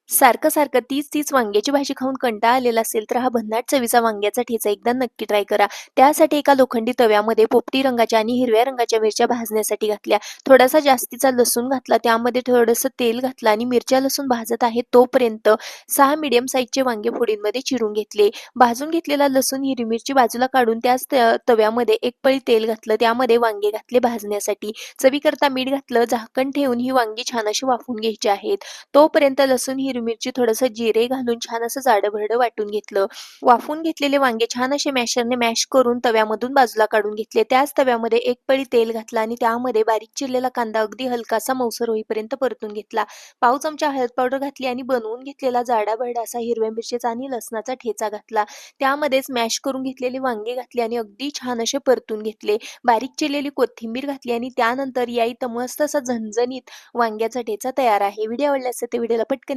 सारखं-सारखं तीच-तीच वांग्याची भाजी खाऊन कंटाळा आलेला असेल, तर हा भन्नाट चवीचा वांग्याचा ठेचा एकदा नक्की ट्राय करा. त्यासाठी एका लोखंडी तव्यामध्ये पोपटी रंगाच्या आणि हिरव्या रंगाच्या मिरच्या भाजण्यासाठी घातल्या. थोडासा जास्तीचा लसूण घातला, त्यामध्ये थोडंसं तेल घातलं आणि मिरच्या लसूण भाजत आहे तोपर्यंत 6 मीडियम साईजचे वांगे फोडींमध्ये चिरून घेतले. भाजून घेतलेला लसूण, हिरवी मिरची बाजूला काढून त्याच तव्यामध्ये एक पळी तेल घातलं. त्यामध्ये वांगे घातले भाजण्यासाठी. चवीकरता मीठ घातलं. झाकण ठेवून ही वांगी छान अशी वाफवून घ्यायची आहेत. तोपर्यंत लसूण, हिरवी मिरची, थोडंसं जिरे घालून छान असं जाडं-भरडं वाटून घेतलं. वाफवून घेतलेले वांगे छान असे मॅशरने मॅश करून तव्यामधून बाजूला काढून घेतले. त्याच तव्यामध्ये एक पळी तेल घातलं आणि त्यामध्ये बारीक चिरलेला कांदा अगदी हलकासा मऊसर होईपर्यंत परतून घेतला. पाव चमचा हळद पावडर घातली आणि बनवून घेतलेला जाडा-भरडा असा हिरव्या मिरचीचा आणि लसणाचा ठेचा घातला. त्यामध्येच मॅश करून घेतलेले वांगे घातले आणि अगदी छान असे परतून घेतले. बारीक चिरलेली कोथिंबीर घातली आणि त्यानंतर या इथं मस्त असा झणझणीत वांग्याचा ठेचा तयार आहे. व्हिडिओ आवडला असेल तर व्हिडिओला पटकन एक